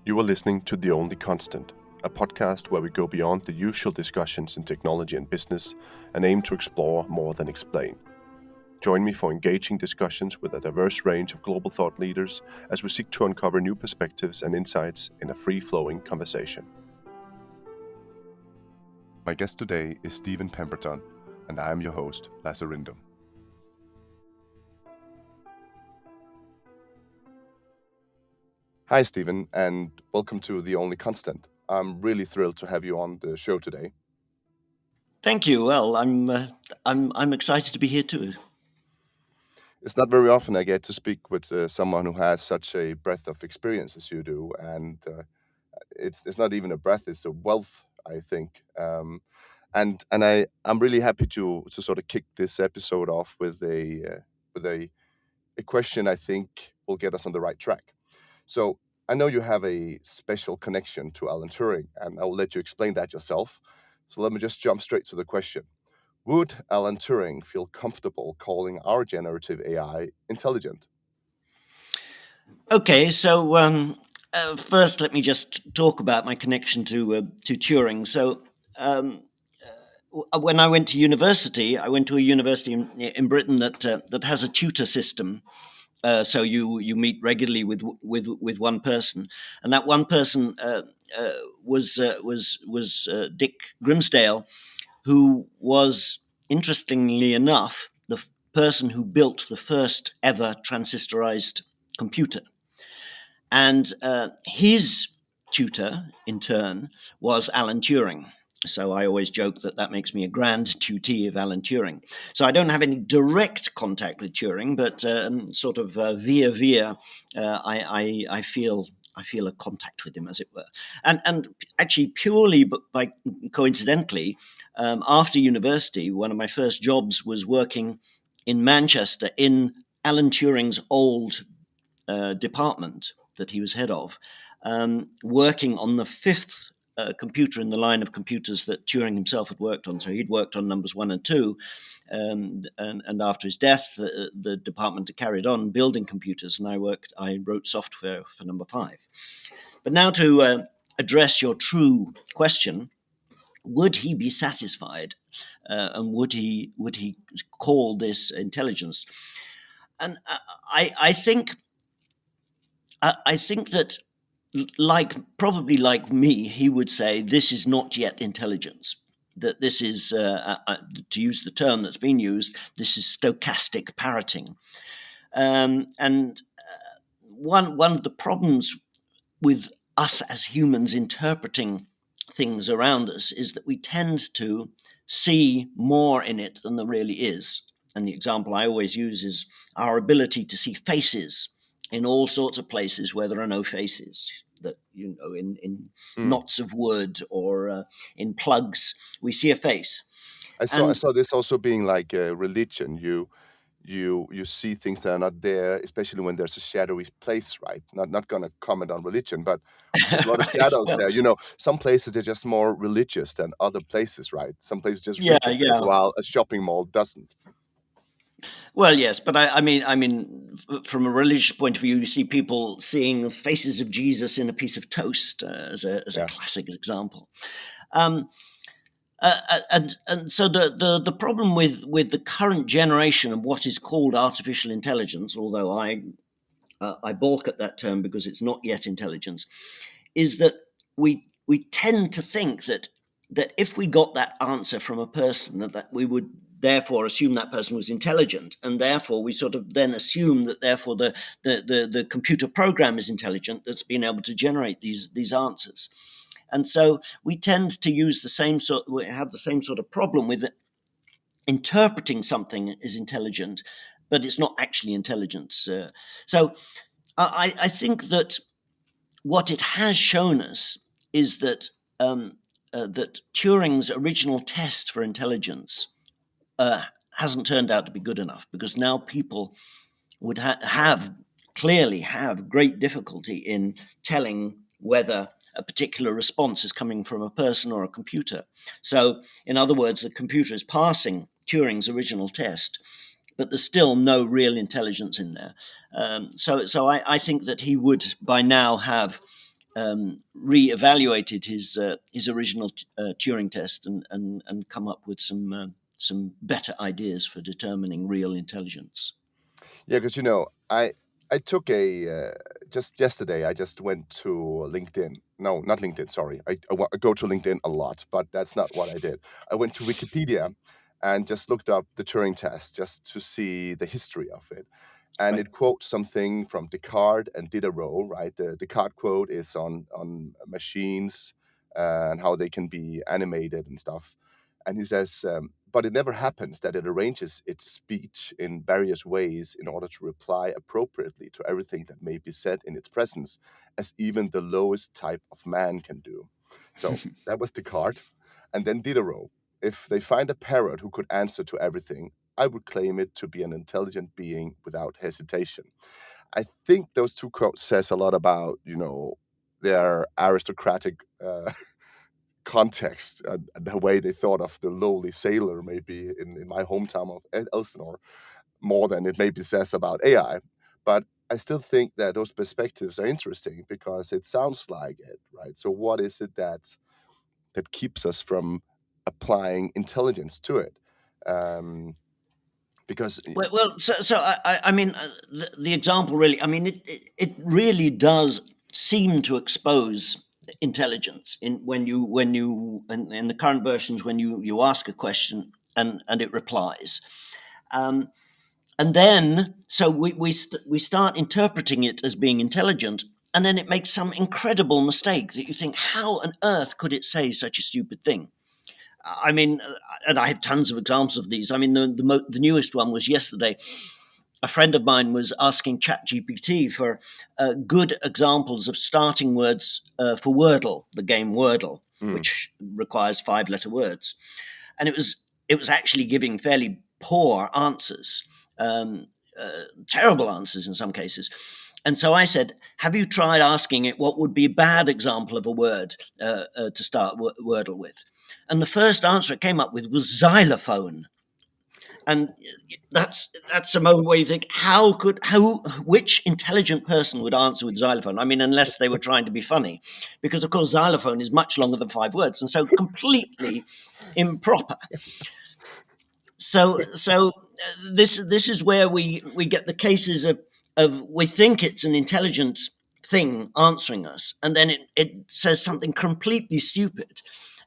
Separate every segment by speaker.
Speaker 1: You are listening to The Only Constant, a podcast where we go beyond the usual discussions in technology and business and aim to explore more than explain. Join me for engaging discussions with a diverse range of global thought leaders as we seek to uncover new perspectives and insights in a free-flowing conversation. My guest today is Steven Pemberton, and I am your host, Lasse Rindom. Hi, Steven, and welcome to The Only Constant. I'm really thrilled to have you on the show today.
Speaker 2: Thank you. Well, I'm excited to be here too.
Speaker 1: It's not very often I get to speak with someone who has such a breadth of experience as you do, and it's not even a breadth; it's a wealth, I think. I'm really happy to sort of kick this episode off with a question I think will get us on the right track. So I know you have a special connection to Alan Turing, and I will let you explain that yourself. So let me just jump straight to the question. Would Alan Turing feel comfortable calling our generative AI intelligent?
Speaker 2: Okay, so first, let me just talk about my connection to Turing. So, when I went to university, I went to a university in Britain that has a tutor system. So you meet regularly with one person, and that one person was Dick Grimsdale, who was, interestingly enough, the person who built the first ever transistorized computer. And his tutor, in turn, was Alan Turing. So I always joke that makes me a grand tutee of Alan Turing. So I don't have any direct contact with Turing, but sort of via, I feel a contact with him, as it were. And actually, purely but by coincidentally, after university, one of my first jobs was working in Manchester in Alan Turing's old department that he was head of, working on the fifth computer in the line of computers that Turing himself had worked on. So he'd worked on numbers 1 and 2, and after his death, the department carried on building computers, and I wrote software for number 5. But now to address your true question, would he be satisfied, and would he call this intelligence? And I think that, probably like me, he would say this is not yet intelligence. That this is, to use the term that's been used, this is stochastic parroting. And one of the problems with us as humans interpreting things around us is that we tend to see more in it than there really is. And the example I always use is our ability to see faces in all sorts of places where there are no faces. That, in
Speaker 1: Mm.
Speaker 2: knots of wood or in plugs, we see a face.
Speaker 1: I
Speaker 2: And
Speaker 1: saw this also being like a religion. You see things that are not there, especially when there's a shadowy place, right? Not gonna comment on religion, but there's a lot of
Speaker 2: right,
Speaker 1: shadows
Speaker 2: well,
Speaker 1: there. Some places are just more religious than other places, right? Some places just
Speaker 2: yeah,
Speaker 1: represent,
Speaker 2: yeah.
Speaker 1: while a shopping mall doesn't.
Speaker 2: Well, yes, but from a religious point of view, you see people seeing faces of Jesus in a piece of toast, as a
Speaker 1: Yeah.
Speaker 2: classic example. Um, and so the problem with the current generation of what is called artificial intelligence, although I balk at that term because it's not yet intelligence, is that we tend to think that if we got that answer from a person, that we would therefore assume that person was intelligent, and therefore we sort of then assume that therefore the computer program is intelligent that's been able to generate these answers. And so we tend to we have the same sort of problem with interpreting something as intelligent, but it's not actually intelligence. So I think that what it has shown us is that Turing's original test for intelligence hasn't turned out to be good enough, because now people would clearly have great difficulty in telling whether a particular response is coming from a person or a computer. So, in other words, the computer is passing Turing's original test, but there's still no real intelligence in there. So I think that he would by now have re-evaluated his original Turing test and come up with some better ideas for determining real intelligence.
Speaker 1: Yeah, because I took a just yesterday. I just went to LinkedIn. No, not LinkedIn. Sorry, I go to LinkedIn a lot, but that's not what I did. I went to Wikipedia and just looked up the Turing test just to see the history of it. And
Speaker 2: Right.
Speaker 1: it quotes something from Descartes and Diderot. Right, the Descartes quote is on machines and how they can be animated and stuff. And he says, but it never happens that it arranges its speech in various ways in order to reply appropriately to everything that may be said in its presence, as even the lowest type of man can do. So that was Descartes. And then Diderot. If they find a parrot who could answer to everything, I would claim it to be an intelligent being without hesitation. I think those two quotes says a lot about, their aristocratic context and the way they thought of the lowly sailor, maybe in my hometown of Elsinore, more than it maybe says about AI. But I still think that those perspectives are interesting because it sounds like it, right? So what is it that keeps us from applying intelligence to it? Um, because
Speaker 2: I mean, the example really, I mean, it really does seem to expose intelligence in when you in the current versions when you ask a question and it replies. Um, and then so we start interpreting it as being intelligent, and then it makes some incredible mistake that you think, how on earth could it say such a stupid thing? I mean, and I have tons of examples of these. I mean, the newest one was yesterday. A friend of mine was asking ChatGPT for good examples of starting words for Wordle, the game Wordle,
Speaker 1: mm,
Speaker 2: which requires 5-letter words, and it was actually giving fairly poor answers, um, terrible answers in some cases. And so I said, "Have you tried asking it what would be a bad example of a word to start Wordle with?" And the first answer it came up with was xylophone. And that's a moment where you think, which intelligent person would answer with xylophone? I mean, unless they were trying to be funny, because of course xylophone is much longer than 5 words, and so completely improper. This is where we get the cases of we think it's an intelligent thing answering us, and then it says something completely stupid.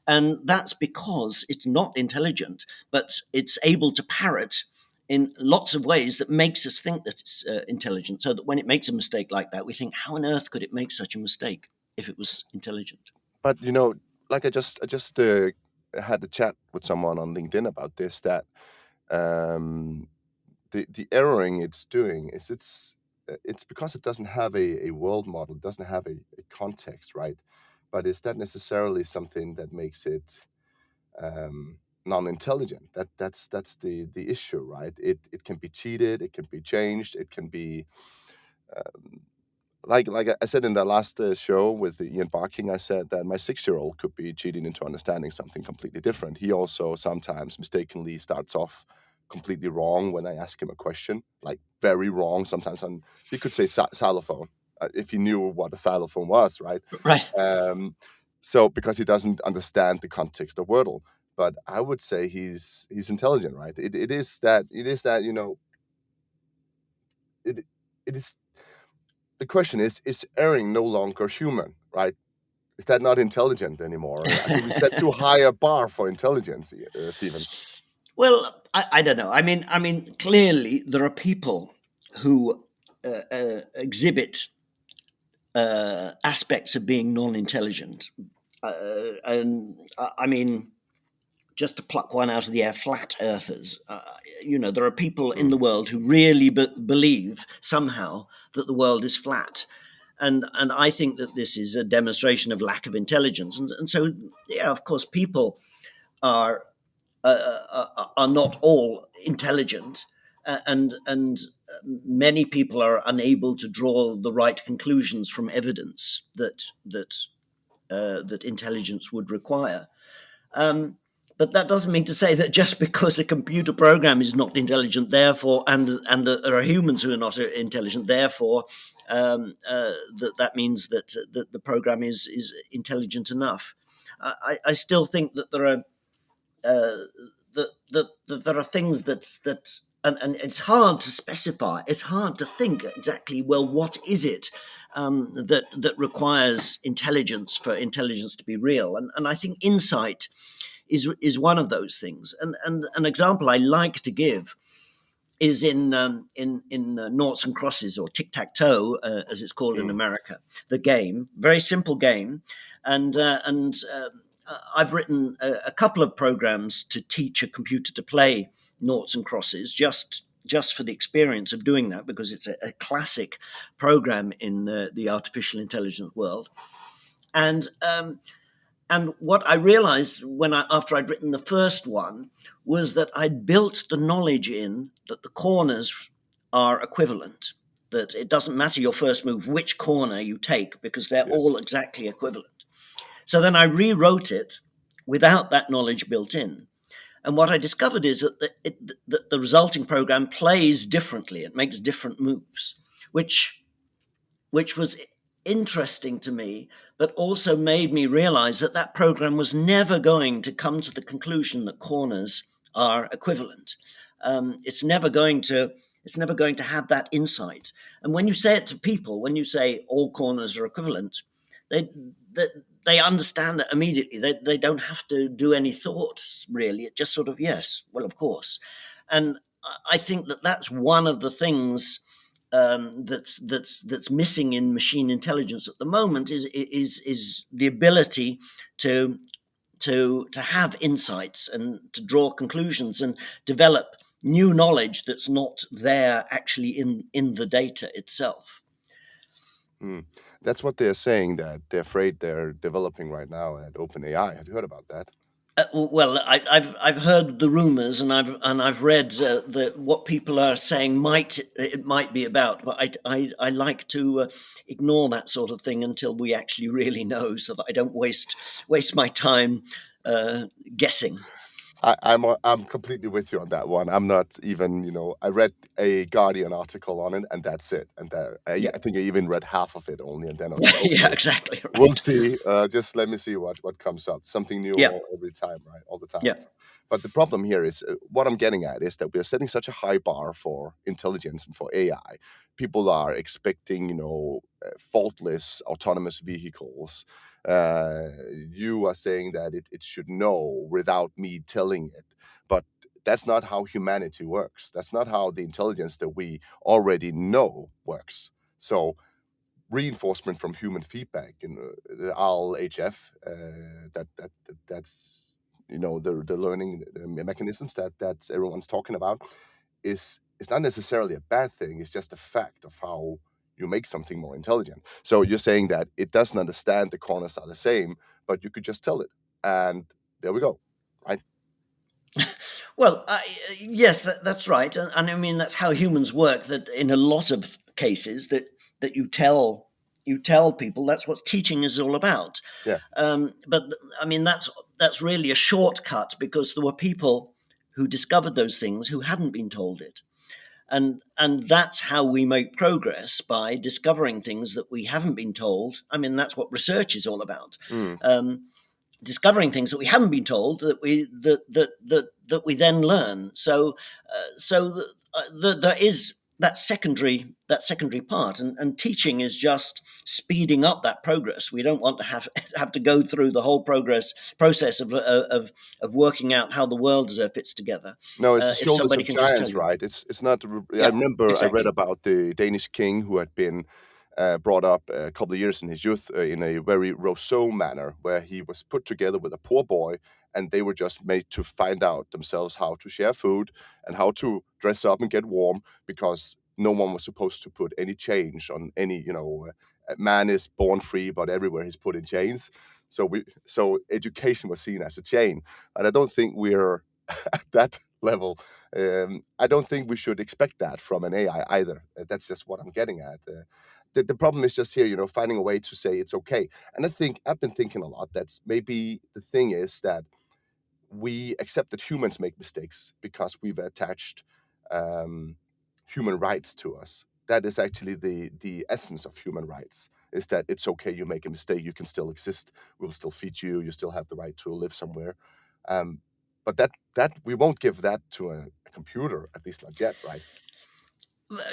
Speaker 2: And that's because it's not intelligent, but it's able to parrot in lots of ways that makes us think that it's intelligent. So that when it makes a mistake like that, we think, how on earth could it make such a mistake if it was intelligent?
Speaker 1: but like I just had a chat with someone on LinkedIn about this that um, the erroring it's doing is it's because it doesn't have a world model, it doesn't have a context, right? But is that necessarily something that makes it non-intelligent? That's the issue, right? It can be cheated, it can be changed, it can be um, like I said in the last show with the Ian Barking, I said that my 6-year-old could be cheating into understanding something completely different. He also sometimes mistakenly starts off completely wrong when I ask him a question, like very wrong. Sometimes he could say xylophone if he knew what a xylophone was, right?
Speaker 2: Right.
Speaker 1: Um, so because he doesn't understand the context of Wordle, but I would say he's intelligent, right? It is that it it is the question is erring no longer human, right? Is that not intelligent anymore? I think we set too high a bar for intelligence, Stephen.
Speaker 2: Well, I don't know. I mean, clearly there are people who exhibit aspects of being non-intelligent, and I mean, just to pluck one out of the air, flat earthers. There are people in
Speaker 1: Mm.
Speaker 2: the world who really believe somehow that the world is flat. And I think that this is a demonstration of lack of intelligence. And so, yeah, of course, people are are not all intelligent, and many people are unable to draw the right conclusions from evidence that intelligence would require. Um, but that doesn't mean to say that just because a computer program is not intelligent, therefore, and there are humans who are not intelligent, therefore, that means that the program is intelligent enough. I still think that there are that there are things and it's hard to specify. It's hard to think exactly. Well, what is it that requires intelligence for intelligence to be real? And I think insight is one of those things. And an example I like to give is in noughts and crosses, or tic tac toe, as it's called in
Speaker 1: Mm.
Speaker 2: America. The game, very simple game, and I've written a couple of programs to teach a computer to play noughts and crosses, just for the experience of doing that, because it's a classic program in the artificial intelligence world. And what I realized after I'd written the first one was that I'd built the knowledge in that the corners are equivalent. That it doesn't matter your first move which corner you take, because they're
Speaker 1: Yes.
Speaker 2: all exactly equivalent. So then I rewrote it without that knowledge built in. And what I discovered is that the resulting program plays differently. It makes different moves, which was interesting to me, but also made me realize that that program was never going to come to the conclusion that corners are equivalent. It's never going to. It's never going to have that insight. And when you say it to people, when you say all corners are equivalent, they they, they understand it immediately. They don't have to do any thoughts really. It just sort of, yes, well, of course. And I think that that's one of the things that's missing in machine intelligence at the moment is the ability to to have insights and to draw conclusions and develop new knowledge that's not there actually in the data itself.
Speaker 1: Mm. That's what they're saying, that they're afraid they're developing right now at OpenAI. Have you heard about that?
Speaker 2: Well, I've heard the rumors, and I've read what people are saying it might be about, but I like to ignore that sort of thing until we actually really know, so that I don't waste my time uh, guessing.
Speaker 1: I'm completely with you on that one. I'm not even, I read a Guardian article on it, and that's it. And
Speaker 2: Yeah,
Speaker 1: I think I even read half of it only, and then I was like,
Speaker 2: yeah,
Speaker 1: okay,
Speaker 2: exactly
Speaker 1: we'll
Speaker 2: right.
Speaker 1: see. Just let me see what comes up. Something new
Speaker 2: Yeah,
Speaker 1: every time, right? All the time.
Speaker 2: yeah.
Speaker 1: But the problem here is, what I'm getting at is that we are setting such a high bar for intelligence and for AI. People are expecting, faultless autonomous vehicles. You are saying that it should know without me telling it. But that's not how humanity works. That's not how the intelligence that we already know works. So reinforcement from human feedback, the RLHF, that's the learning mechanisms that everyone's talking about is not necessarily a bad thing. It's just a fact of how you make something more intelligent. So you're saying that it doesn't understand the corners are the same, but you could just tell it, and there we go, right?
Speaker 2: Well, yes, that's right, and I mean that's how humans work. That in a lot of cases that you tell people, that's what teaching is all about.
Speaker 1: Yeah.
Speaker 2: But I mean that's really a shortcut, because there were people who discovered those things who hadn't been told it, and that's how we make progress, by discovering things that we haven't been told. I mean that's what research is all about.
Speaker 1: Mm.
Speaker 2: Um, Discovering things that we haven't been told, that we then learn. There is that secondary part, and teaching is just speeding up that progress. We don't want to have to go through the whole process of working out how the world fits together.
Speaker 1: No, it's the
Speaker 2: If
Speaker 1: shoulders
Speaker 2: somebody
Speaker 1: of
Speaker 2: can just tell
Speaker 1: giants,
Speaker 2: you,
Speaker 1: right? It's not. I
Speaker 2: yeah,
Speaker 1: remember I read
Speaker 2: exactly.
Speaker 1: about the Danish king who had been brought up a couple of years in his youth in a very Rousseau manner, where he was put together with a poor boy, and they were just made to find out themselves how to share food and how to dress up and get warm, because no one was supposed to put any change on any. Man is born free, but everywhere he's put in chains. So education was seen as a chain, and I don't think we're at that level. I don't think we should expect that from an AI either. That's just what I'm getting at. The problem is just here, finding a way to say it's okay. And I think I've been thinking a lot. That's maybe the thing is that we accept that humans make mistakes because we've attached um, human rights to us. That is actually the essence of human rights, is that it's okay, you make a mistake, you can still exist, we'll still feed you, you still have the right to live somewhere. um, but that we won't give that to a computer, at least not yet, right?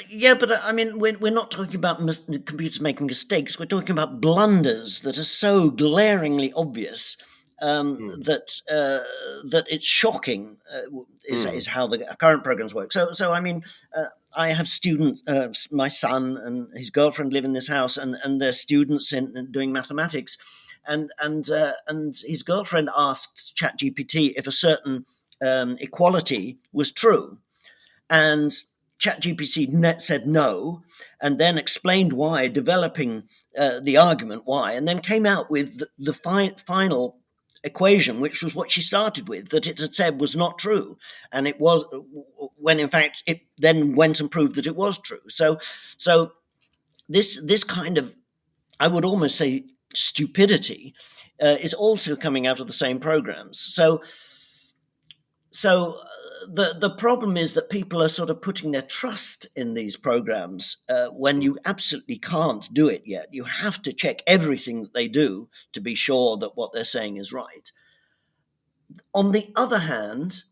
Speaker 2: Yeah, but I mean, we're not talking about computers making mistakes. We're talking about blunders that are so glaringly obvious
Speaker 1: Mm,
Speaker 2: that it's shocking.
Speaker 1: mm,
Speaker 2: Is how the current programs work. So I mean, I have students. My son and his girlfriend live in this house, and they're students in doing mathematics, and his girlfriend asked ChatGPT if a certain equality was true, and ChatGPT said no, and then explained why, developing the argument why, and then came out with the final equation, which was what she started with, that it had said was not true, and it was, when in fact it then went and proved that it was true. So this kind of, I would almost say, stupidity is also coming out of the same programs. So the problem is that people are sort of putting their trust in these programs when
Speaker 1: mm,
Speaker 2: you absolutely can't do it yet. You have to check everything that they do to be sure that what they're saying is right. On the other hand,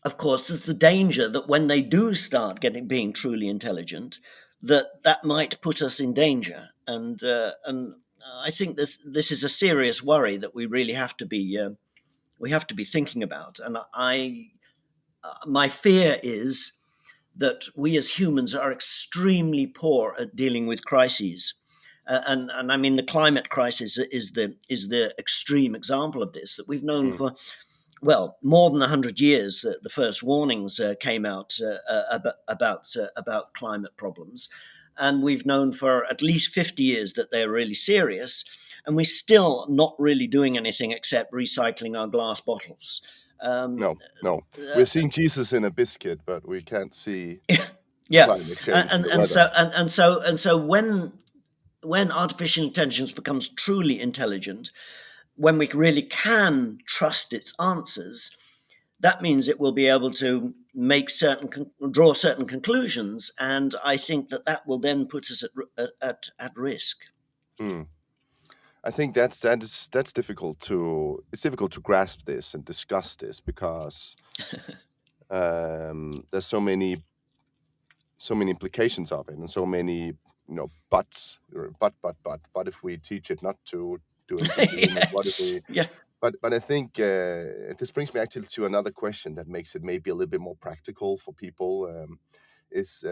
Speaker 2: of course, there's the danger that when they do start being truly intelligent, that might put us in danger. And I think this is a serious worry that we really have to be thinking about. And my fear is that we as humans are extremely poor at dealing with crises. And I mean, the climate crisis is the extreme example of this, that we've known
Speaker 1: mm.
Speaker 2: for, well, more than 100 years. The first warnings came out about climate problems, and we've known for at least 50 years that they're really serious, and we're still not really doing anything except recycling our glass bottles. Um,
Speaker 1: No, no,
Speaker 2: uh,
Speaker 1: we're seeing Jesus in a biscuit, but we can't see
Speaker 2: yeah,
Speaker 1: climate change in the
Speaker 2: and
Speaker 1: weather.
Speaker 2: so when artificial intelligence becomes truly intelligent, when we really can trust its answers, that means it will be able to draw certain conclusions, and I think that will then put us at risk.
Speaker 1: Mm. I think that's difficult to, it's difficult to grasp this and discuss this because there's so many implications of it, and so many, buts, or but if we teach it not to do anything to humans,
Speaker 2: Yeah,
Speaker 1: what if we,
Speaker 2: yeah.
Speaker 1: but I think this brings me actually to another question that makes it maybe a little bit more practical for people. Is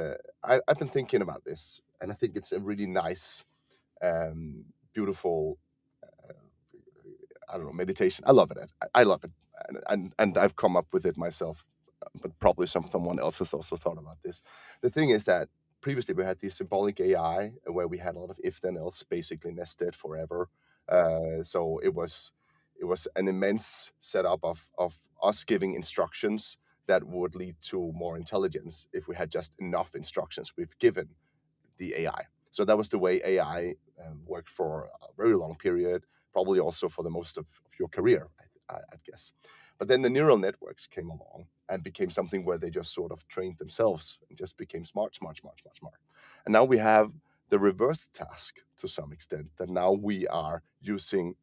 Speaker 1: I've been thinking about this, and I think it's a really nice, beautiful, uh, I don't know, meditation. I love it. I love it, and I've come up with it myself, but probably someone else has also thought about this. The thing is that previously we had the symbolic AI where we had a lot of if then else basically nested forever. So it was an immense setup of us giving instructions that would lead to more intelligence if we had just enough instructions we've given the AI. So that was the way AI worked for a very long period, probably also for the most of your career, I'd guess. But then the neural networks came along and became something where they just sort of trained themselves and just became smart, smart, smart, smart, smart. And now we have the reverse task to some extent, that now we are using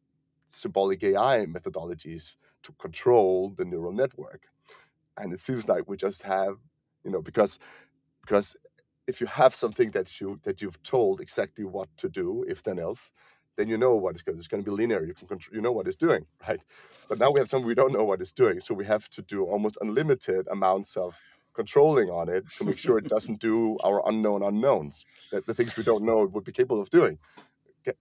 Speaker 1: symbolic AI methodologies to control the neural network. And it seems like we just have, because if you have something that you've told exactly what to do, if then else, then you know what it's going. It's going to be linear. You can control, you know what it's doing, right? But now we have something we don't know what it's doing, so we have to do almost unlimited amounts of controlling on it to make sure it doesn't do our unknown unknowns, that the things we don't know it would be capable of doing. Okay.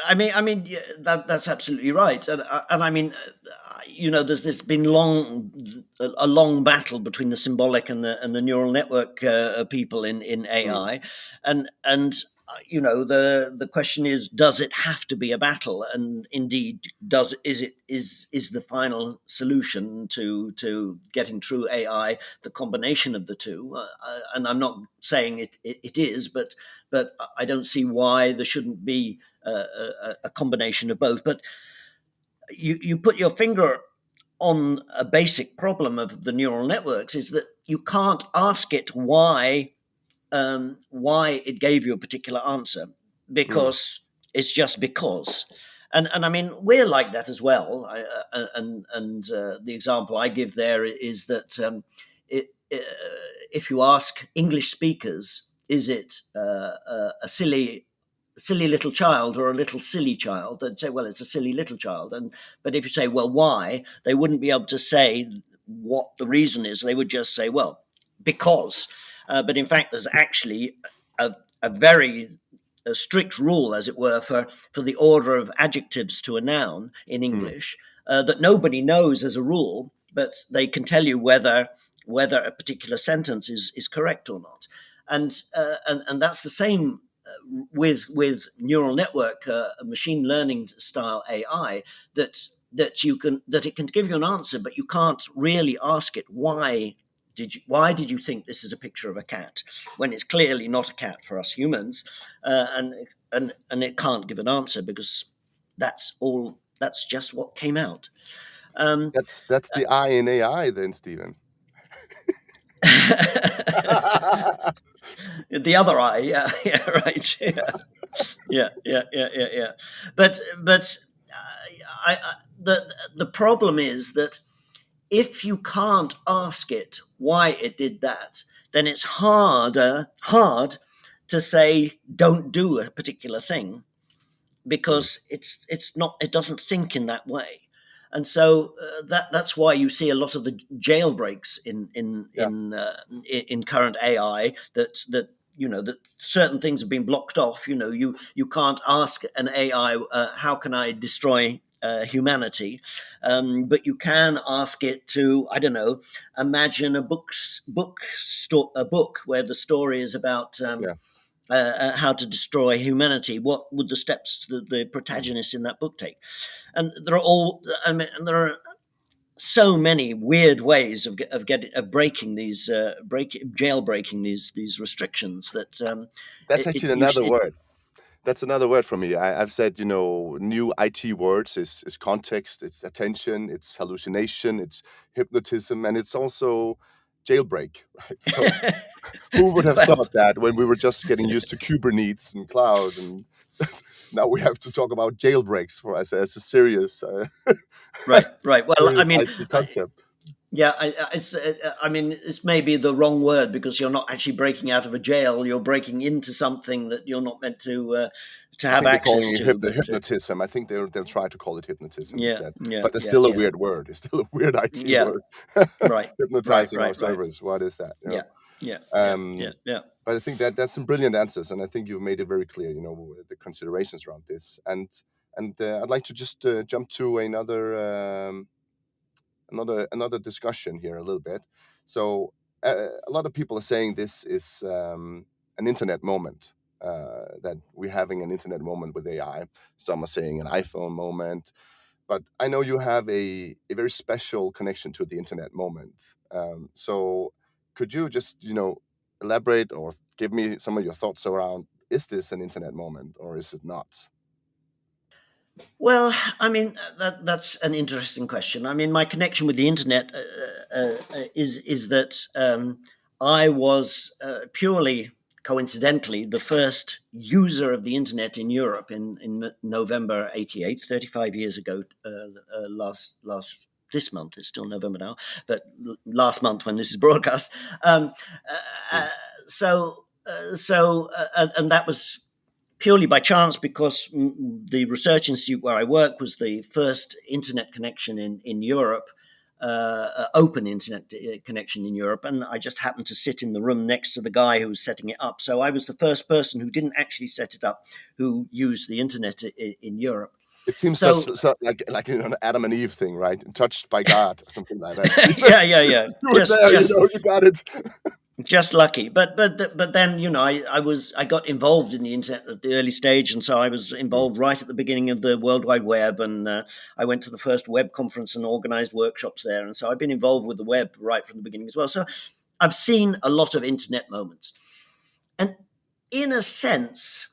Speaker 2: I mean, yeah, that's absolutely right, and I mean, there's been a long battle between the symbolic and the neural network people in
Speaker 1: Mm,
Speaker 2: AI, and the question is, does it have to be a battle? And indeed, is the final solution to getting true AI the combination of the two? And I'm not saying it is, but I don't see why there shouldn't be a combination of both. But you put your finger on a basic problem of the neural networks is that you can't ask it why it gave you a particular answer,
Speaker 1: Mm.
Speaker 2: because it's just because. And I mean, we're like that as well. The example I give there is that if you ask English speakers, is it a silly little child or a little silly child? They'd say, well, it's a silly little child. But if you say, well, why? They wouldn't be able to say what the reason is. They would just say, well, because. But in fact, there's actually a very strict rule, as it were, for the order of adjectives to a noun in
Speaker 1: Mm.
Speaker 2: English that nobody knows as a rule, but they can tell you whether a particular sentence is correct or not. And that's the same with neural network, machine learning style AI, that it can give you an answer, but you can't really ask it why did you think this is a picture of a cat when it's clearly not a cat for us humans, and it can't give an answer because that's just what came out. Um,
Speaker 1: That's the I in AI then, Stephen.
Speaker 2: the other eye, yeah, yeah, right, yeah. But the problem is that if you can't ask it why it did that, then it's hard to say don't do a particular thing,
Speaker 1: Mm.
Speaker 2: because it doesn't think in that way. And so that's why you see a lot of the jailbreaks
Speaker 1: Yeah.
Speaker 2: in current AI, that that certain things have been blocked off. You can't ask an AI, how can I destroy humanity, but you can ask it to, I don't know, imagine a book where the story is about
Speaker 1: Yeah.
Speaker 2: how to destroy humanity. What would the steps the
Speaker 1: Mm.
Speaker 2: protagonist in that book take? And there are so many weird ways of breaking these jailbreaking these restrictions that
Speaker 1: That's
Speaker 2: it,
Speaker 1: actually
Speaker 2: you
Speaker 1: another word. That's another word for me. I've said, new IT words is context, it's attention, it's hallucination, it's hypnotism, and it's also jailbreak, right? So who would have
Speaker 2: well,
Speaker 1: thought that when we were just getting used to Kubernetes and cloud, and now we have to talk about jailbreaks for us as a serious,
Speaker 2: right. Well, I
Speaker 1: serious
Speaker 2: mean,
Speaker 1: IT concept.
Speaker 2: yeah, I mean, it's maybe the wrong word, because you're not actually breaking out of a jail. You're breaking into something that you're not meant to
Speaker 1: I
Speaker 2: have
Speaker 1: think they're calling
Speaker 2: access
Speaker 1: it
Speaker 2: to. But
Speaker 1: hypnotism. I think they'll try to call it hypnotism
Speaker 2: yeah,
Speaker 1: instead.
Speaker 2: yeah,
Speaker 1: But it's
Speaker 2: yeah,
Speaker 1: still a
Speaker 2: yeah,
Speaker 1: weird word. It's still a weird IT
Speaker 2: yeah.
Speaker 1: word.
Speaker 2: Right,
Speaker 1: Hypnotizing our
Speaker 2: right.
Speaker 1: servers. What is that?
Speaker 2: Yeah, yeah, yeah, yeah,
Speaker 1: Um,
Speaker 2: yeah.
Speaker 1: but I think that's some brilliant answers, and I think you've made it very clear. The considerations around this, and I'd like to just jump to another discussion here a little bit. So a lot of people are saying this is an internet moment. That we're having an internet moment with AI. Some are saying an iPhone moment, but I know you have a very special connection to the internet moment. So could you just elaborate or give me some of your thoughts around, is this an internet moment or is it not?
Speaker 2: Well, I mean, that's an interesting question. I mean, my connection with the internet is that I was purely coincidentally the first user of the internet in Europe in November '88, 35 years ago. Last this month, it's still November now, but last month when this is broadcast.
Speaker 1: Mm.
Speaker 2: Uh, and that was purely by chance, because the research institute where I work was the first internet connection in Europe, open internet connection in Europe, and I just happened to sit in the room next to the guy who was setting it up. So I was the first person who didn't actually set it up, who used the internet in Europe.
Speaker 1: It seems
Speaker 2: So
Speaker 1: just so like an Adam and Eve thing, right? Touched by God, something like that. Stephen,
Speaker 2: yeah,
Speaker 1: you were
Speaker 2: just
Speaker 1: there,
Speaker 2: just
Speaker 1: you got it.
Speaker 2: just lucky. But then, I got involved in the internet at the early stage, and so I was
Speaker 1: Mm.
Speaker 2: involved right at the beginning of the World Wide Web, and I went to the first web conference and organized workshops there, and so I've been involved with the web right from the beginning as well. So I've seen a lot of internet moments, and in a sense,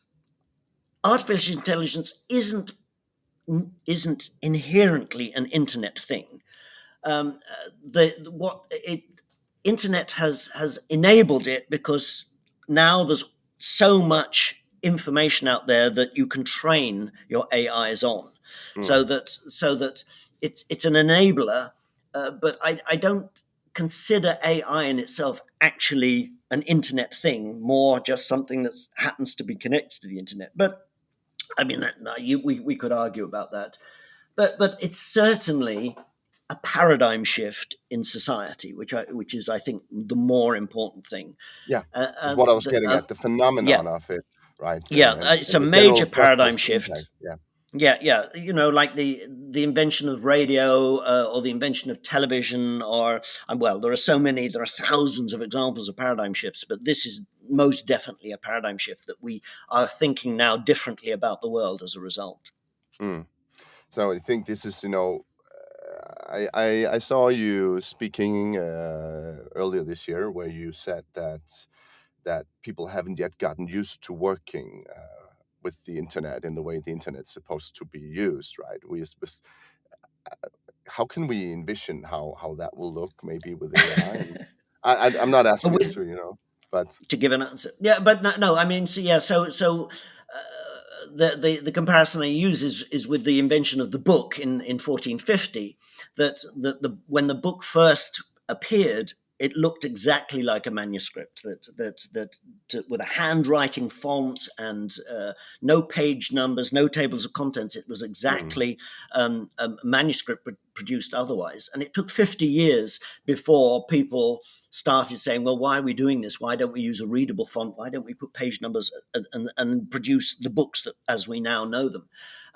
Speaker 2: artificial intelligence isn't inherently an internet thing. The what it internet has enabled it, because now there's so much information out there that you can train your AIs on,
Speaker 1: Mm.
Speaker 2: so that it's an enabler, but I don't consider AI in itself actually an internet thing, more just something that happens to be connected to the internet. But I mean, we could argue about that, but it's certainly a paradigm shift in society, which is, I think, the more important thing.
Speaker 1: Yeah, is
Speaker 2: And
Speaker 1: what I was getting at, the
Speaker 2: yeah,
Speaker 1: phenomenon of it, right?
Speaker 2: yeah, it's a
Speaker 1: And the general
Speaker 2: major paradigm
Speaker 1: purpose
Speaker 2: shift.
Speaker 1: impact. Yeah.
Speaker 2: Yeah, yeah, like the invention of radio, or the invention of television, or well, there are so many, there are thousands of examples of paradigm shifts, but this is most definitely a paradigm shift, that we are thinking now differently about the world as a result.
Speaker 1: Mm. So I think this is, I saw you speaking earlier this year where you said that people haven't yet gotten used to working with the internet in the way the internet's supposed to be used, right? How can we envision how that will look maybe with AI? I'm not asking you
Speaker 2: With
Speaker 1: to, but
Speaker 2: to give an answer. Yeah, but no, no. I mean, so yeah, the comparison I use is with the invention of the book in 1450. That when the book first appeared, it looked exactly like a manuscript, with a handwriting font, and no page numbers, no tables of contents. It was
Speaker 1: mm,
Speaker 2: exactly a manuscript produced otherwise, and it took 50 years before people started saying, well, why are we doing this? Why don't we use a readable font? Why don't we put page numbers, and produce the books that, as we now know them?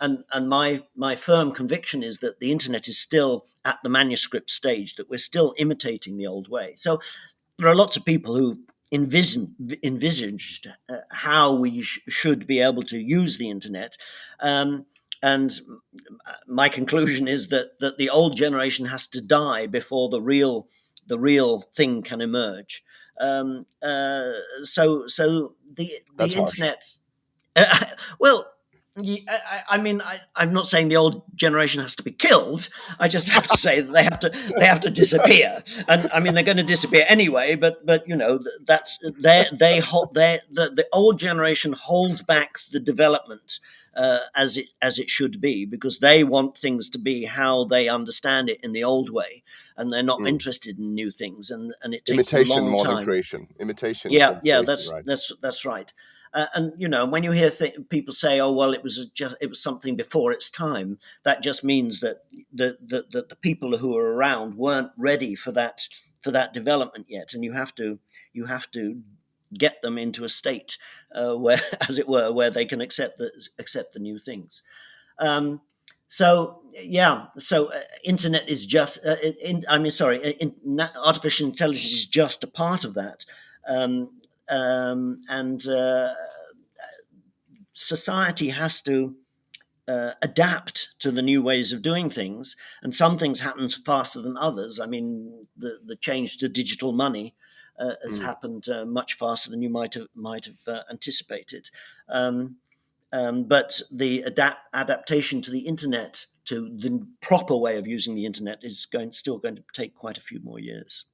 Speaker 2: And my firm conviction is that the internet is still at the manuscript stage, that we're still imitating the old way. So there are lots of people who envisaged how we should be able to use the internet. And my conclusion is that the old generation has to die before the real thing can emerge. So the
Speaker 1: that's harsh.
Speaker 2: internet. Well, I mean, I'm not saying the old generation has to be killed. I just have to say that they have to disappear, and I mean they're going to disappear anyway. But that's the old generation hold back the development, as it should be, because they want things to be how they understand it in the old way, and they're not
Speaker 1: Mm.
Speaker 2: interested in new things, and it takes them a
Speaker 1: Imitation
Speaker 2: long
Speaker 1: more than
Speaker 2: time.
Speaker 1: creation. Imitation
Speaker 2: Yeah,
Speaker 1: instead of
Speaker 2: yeah,
Speaker 1: creation,
Speaker 2: that's
Speaker 1: right?
Speaker 2: that's that's right. And when you hear people say, "Oh, well, it was something before its time," that just means that the people who are around weren't ready for that development yet, and you have to get them into a state, where, as it were, where they can accept the new things. Um, so yeah, so internet is just. I mean, sorry, artificial intelligence is just a part of that, and society has to adapt to the new ways of doing things, and some things happen faster than others. I mean, the change to digital money has
Speaker 1: Mm.
Speaker 2: happened much faster than you might have anticipated. Um, but the adaptation to the internet, to the proper way of using the internet, is still going to take quite a few more years.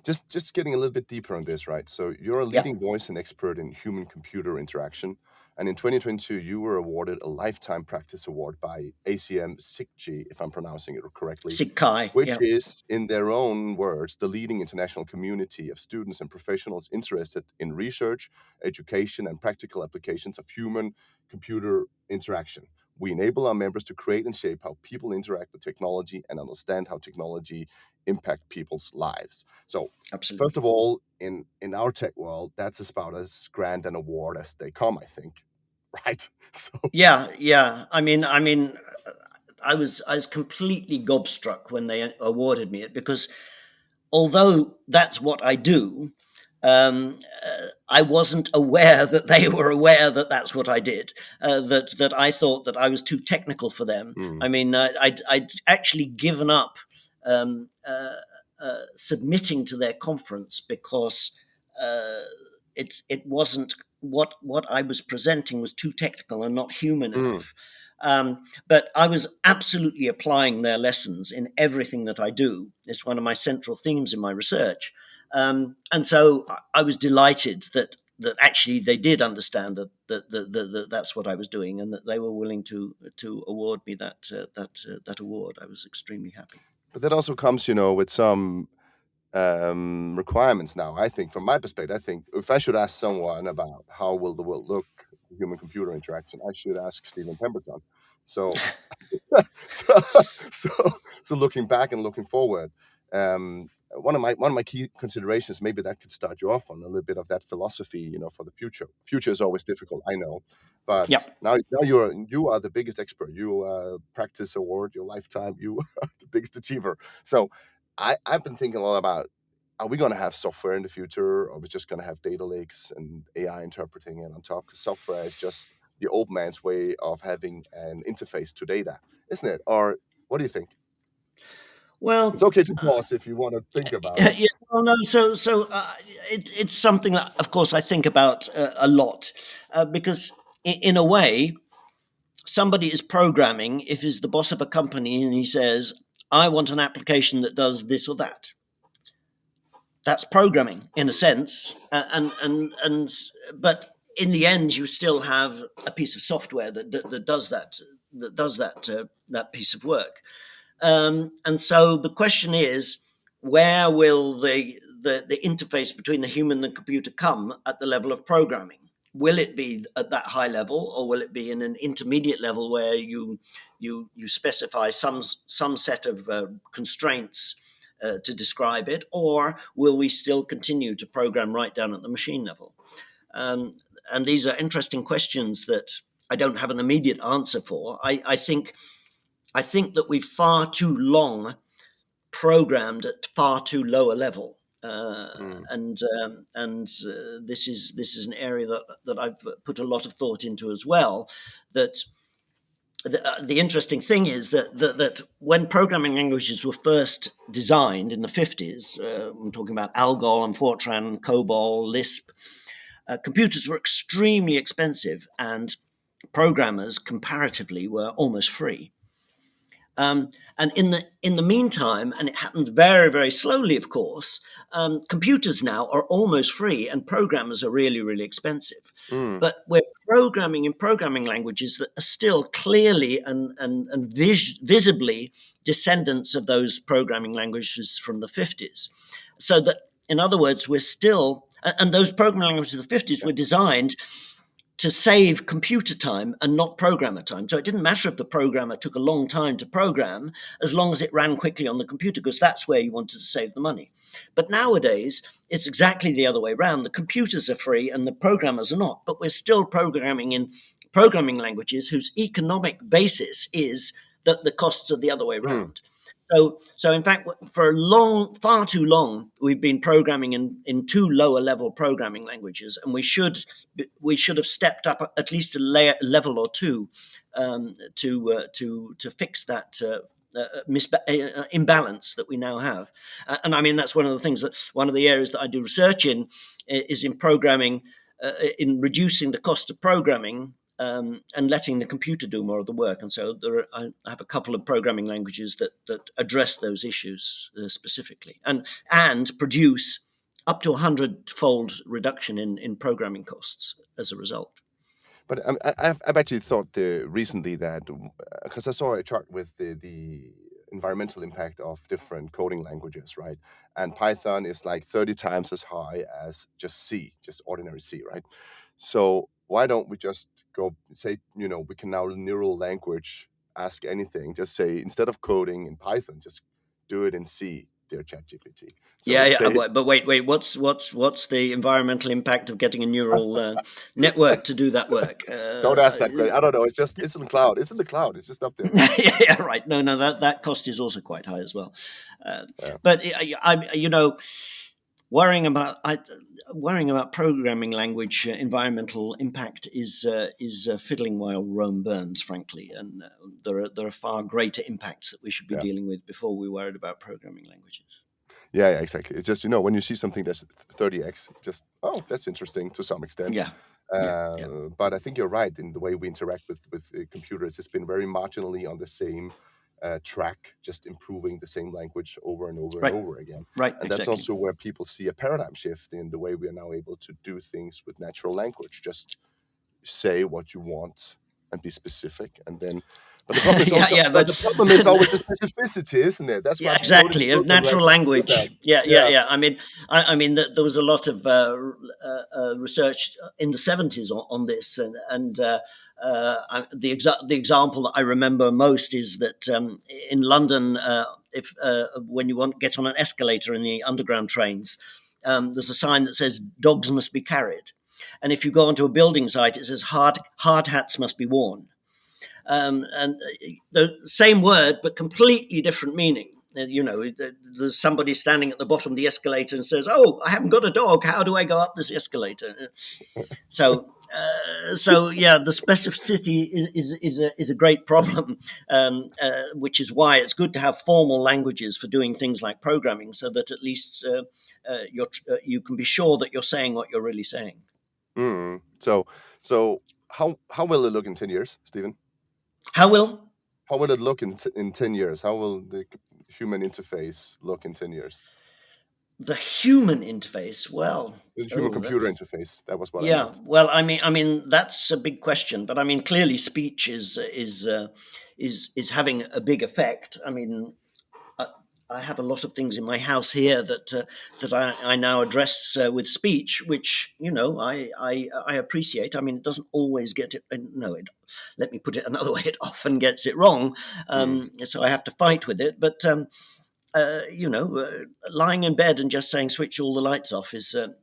Speaker 1: Just getting a little bit deeper on this, right? So you're a
Speaker 2: Yeah,
Speaker 1: leading voice and expert in human computer interaction, and in 2022 you were awarded a lifetime practice award by ACM SIGG, if I'm pronouncing it correctly,
Speaker 2: Sig Kai.
Speaker 1: which
Speaker 2: Yeah,
Speaker 1: is, in their own words, the leading international community of students and professionals interested in research, education, and practical applications of human computer interaction. We enable our members to create and shape how people interact with technology and understand how technology impact people's lives. So, first of
Speaker 2: absolutely.
Speaker 1: all, in our tech world, that's about as grand an award as they come, I think, right? So,
Speaker 2: Yeah, yeah. I mean, I was completely gobstruck when they awarded me it, because although that's what I do, I wasn't aware that they were aware that that's what I did. That I thought that I was too technical for them.
Speaker 1: mm,
Speaker 2: I mean, I'd actually given up submitting to their conference, because uh, it wasn't what I was presenting was too technical and not human
Speaker 1: mm,
Speaker 2: enough. But I was absolutely applying their lessons in everything that I do. It's one of my central themes in my research. And so I was delighted that actually they did understand that that's what I was doing, and that they were willing to award me that award. I was extremely happy.
Speaker 1: But that also comes, with some requirements now. I think, from my perspective, I think if I should ask someone about how will the world look, human computer interaction, I should ask Steven Pemberton. So, so, so, so looking back and looking forward, one of my key considerations, maybe that could start you off on a little bit of that philosophy, for the future. Future is always difficult, I know, but
Speaker 2: Yep.
Speaker 1: now you are the biggest expert. You practice award your lifetime. You are the biggest achiever. So I've been thinking a lot about, are we going to have software in the future, or are we just going to have data lakes and AI interpreting it on top? Because software is just the old man's way of having an interface to data, isn't it? Or what do you think? It's
Speaker 2: Well,
Speaker 1: okay to pause if you want to think about it.
Speaker 2: yeah. Well, no. It's something that, of course, I think about a lot, because in a way, somebody is programming if he's the boss of a company and he says, I want an application that does this or that. That's programming in a sense, and but in the end, you still have a piece of software that does that piece of work. And so the question is, where will the interface between the human and the computer come at the level of programming? Will it be at that high level, or will it be in an intermediate level where you specify some set of constraints to describe it, or will we still continue to program right down at the machine level? And these are interesting questions that I don't have an immediate answer for. I think that we've far too long programmed at far too low a level.
Speaker 1: Mm.
Speaker 2: And this is an area that I've put a lot of thought into as well. That the interesting thing is that when programming languages were first designed in the 50s, I'm talking about Algol and Fortran, COBOL, Lisp, computers were extremely expensive, and programmers comparatively were almost free. And in the meantime, and it happened very, very slowly, of course, computers now are almost free, and programmers are really, really expensive.
Speaker 1: Mm.
Speaker 2: But we're programming in programming languages that are still clearly and visibly descendants of those programming languages from the 50s. So that, in other words, we're still, and those programming languages of the 50s
Speaker 1: Yeah.
Speaker 2: were designed to save computer time and not programmer time. So it didn't matter if the programmer took a long time to program, as long as it ran quickly on the computer, because that's where you wanted to save the money. But nowadays, it's exactly the other way around. The computers are free and the programmers are not, but we're still programming in programming languages whose economic basis is that the costs are the other way
Speaker 1: Mm.
Speaker 2: around. So in fact, for far too long, we've been programming in too low a level programming languages, and we should have stepped up at least a level or two, to fix that imbalance that we now have. And I mean, that's one of the things that one of the areas that I do research in is in programming, in reducing the cost of programming, and letting the computer do more of the work. And so I have a couple of programming languages that address those issues specifically, and produce up to 100-fold reduction in programming costs as a result.
Speaker 1: But I've actually thought recently that, because I saw a chart with the environmental impact of different coding languages, right? And Python is like 30 times as high as just C, just ordinary C, right? So why don't we just go say, we can now neural language ask anything, just say, instead of coding in Python, just do it in C, dear ChatGPT. So
Speaker 2: Yeah,
Speaker 1: let's
Speaker 2: yeah.
Speaker 1: say,
Speaker 2: But wait. What's the environmental impact of getting a neural network to do that work?
Speaker 1: don't ask that question. I don't know. It's in the cloud. It's in the cloud. It's just up there.
Speaker 2: Yeah, right. No, that cost is also quite high as well. Uh,
Speaker 1: Yeah.
Speaker 2: but worrying about worrying about programming language environmental impact is fiddling while Rome burns, frankly. And there are far greater impacts that we should be
Speaker 1: Yeah.
Speaker 2: dealing with before we worried about programming languages.
Speaker 1: Yeah, exactly. It's just, when you see something that's 30x, just, oh, that's interesting to some extent.
Speaker 2: Yeah. yeah, yeah.
Speaker 1: But I think you're right in the way we interact with computers. It's been very marginally on the same track, just improving the same language over and over and
Speaker 2: Right,
Speaker 1: over again.
Speaker 2: right,
Speaker 1: And that's
Speaker 2: exactly.
Speaker 1: also where people see a paradigm shift in the way we are now able to do things with natural language. Just say what you want and be specific, and then. But the problem is
Speaker 2: Yeah,
Speaker 1: also,
Speaker 2: yeah,
Speaker 1: but
Speaker 2: but
Speaker 1: the problem is always the specificity, isn't it? That's why
Speaker 2: yeah,
Speaker 1: I've been noting
Speaker 2: exactly. Of
Speaker 1: programs
Speaker 2: natural
Speaker 1: actually do that.
Speaker 2: language. Yeah, yeah,
Speaker 1: Yeah.
Speaker 2: yeah. I mean, there was a lot of research in the '70s on this, the example that I remember most is that in London, if when you want to get on an escalator in the underground trains, there's a sign that says "dogs must be carried," and if you go onto a building site, it says "hard hats must be worn." And the same word but completely different meaning. You know, there's somebody standing at the bottom of the escalator and says, "Oh, I haven't got a dog. How do I go up this escalator?" So yeah, the specificity is a great problem, which is why it's good to have formal languages for doing things like programming, so that at least you can be sure that you're saying what you're really saying.
Speaker 1: So how will it look in 10 years, Stephen?
Speaker 2: How will
Speaker 1: How will it look in 10 years? How will the human interface look in 10 years?
Speaker 2: the human interface? Well,
Speaker 1: The human
Speaker 2: oh,
Speaker 1: computer
Speaker 2: that's
Speaker 1: interface. That was what I
Speaker 2: yeah.
Speaker 1: meant.
Speaker 2: Well, I mean that's a big question, but I mean clearly speech is having a big effect. I mean, I, I have a lot of things in my house here that I now address with speech, which I appreciate. I mean, it doesn't always get it. No, it. Let me put it another way. It often gets it wrong,
Speaker 1: Mm,
Speaker 2: so I have to fight with it. But lying in bed and just saying switch all the lights off is a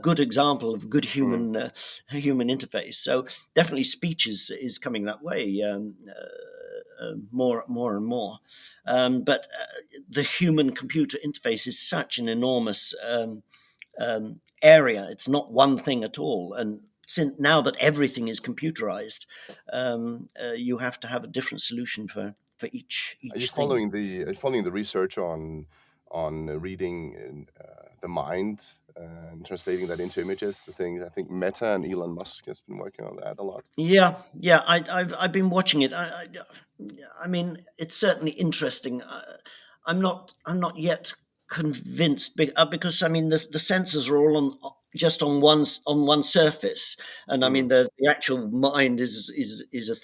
Speaker 2: good example of good
Speaker 1: mm.
Speaker 2: human interface. So definitely speech is coming that way more and more. But the human computer interface is such an enormous area. It's not one thing at all. And since now that everything is computerized, you have to have a different solution for
Speaker 1: Are you
Speaker 2: each thing.
Speaker 1: following the research on reading the mind and translating that into images? The things I think Meta and Elon Musk has been working on that a lot.
Speaker 2: Yeah, yeah, I've been watching it. I mean, it's certainly interesting. I'm not yet convinced because I mean the sensors are all on just on one surface, and I
Speaker 1: Mm.
Speaker 2: mean the actual mind is a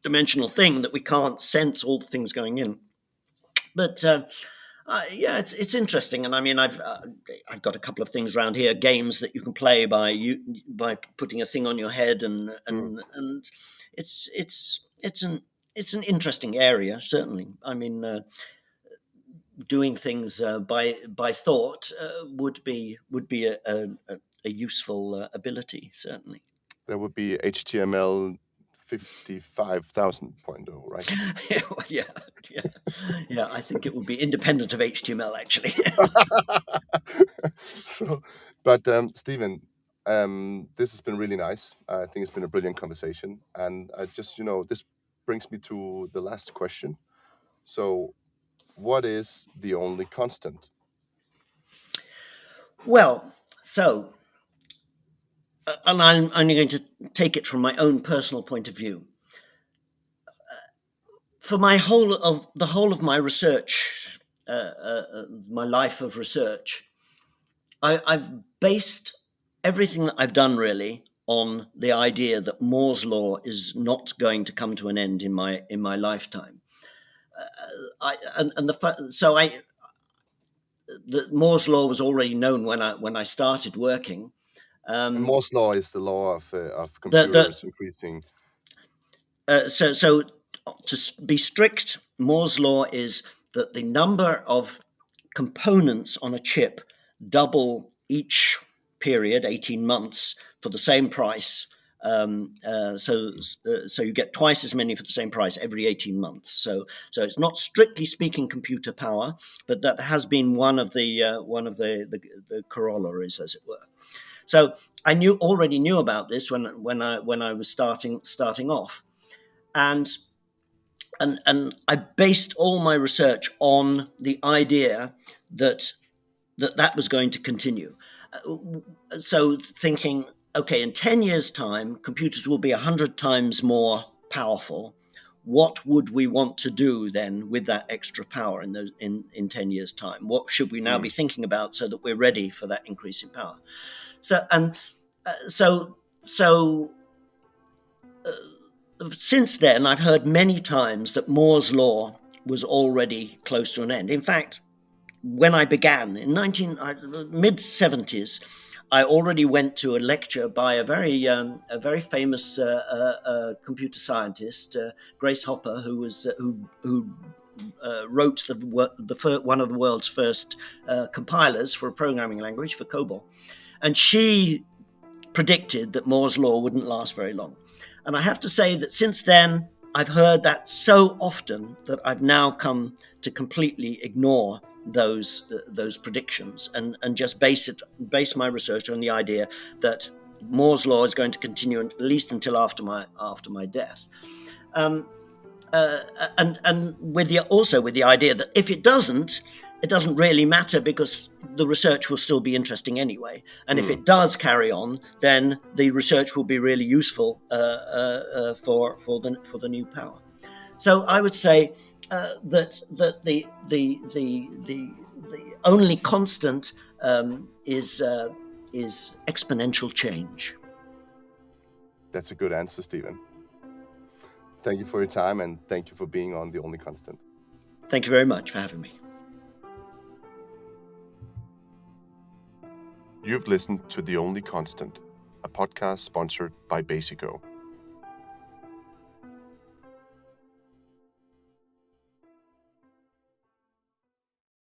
Speaker 2: dimensional thing that we can't sense all the things going in. But yeah, it's interesting, and I mean, I've got a couple of things around here, games that you can play by putting a thing on your head,
Speaker 1: Mm.
Speaker 2: and it's an interesting area, certainly. I mean, doing things by thought would be a useful ability, certainly.
Speaker 1: That would be HTML 55,000.0, right?
Speaker 2: Yeah, yeah, yeah. I think it would be independent of HTML, actually.
Speaker 1: So, but Stephen, this has been really nice. I think it's been a brilliant conversation, and I just this brings me to the last question. So, what is the only constant?
Speaker 2: Well, so and I'm only going to take it from my own personal point of view. For the whole of my research, my life of research, I've based everything that I've done really on the idea that Moore's law is not going to come to an end in my lifetime. So the Moore's law was already known when I started working.
Speaker 1: And
Speaker 2: Um,
Speaker 1: Moore's law is the law of
Speaker 2: the
Speaker 1: computers increasing.
Speaker 2: so to be strict, Moore's law is that the number of components on a chip double each period, 18 months, for the same price. So you get twice as many for the same price every 18 months. So it's not strictly speaking computer power, but that has been one of the corollaries, as it were. So I already knew about this when I was starting off, and and I based all my research on the idea that that was going to continue. So thinking, okay, in 10 years' time, computers will be 100 times more powerful. What would we want to do then with that extra power in 10 years' time? What should we now be thinking about so that we're ready for that increase in power? So, and so since then, I've heard many times that Moore's law was already close to an end. In fact, when I began in mid 70s, I already went to a lecture by a very famous computer scientist, Grace Hopper, who wrote one of the world's first compilers for a programming language for COBOL, and she predicted that Moore's law wouldn't last very long. And I have to say that since then, I've heard that so often that I've now come to completely ignore those predictions and just base my research on the idea that Moore's law is going to continue at least until after my death. And with the idea that if it doesn't really matter because the research will still be interesting anyway. And if it does carry on, then the research will be really useful for the new power. So I would say that the only constant is exponential change.
Speaker 1: That's a good answer, Steven. Thank you for your time, and thank you for being on The Only Constant.
Speaker 2: Thank you very much for having me.
Speaker 1: You've listened to The Only Constant, a podcast sponsored by Basico.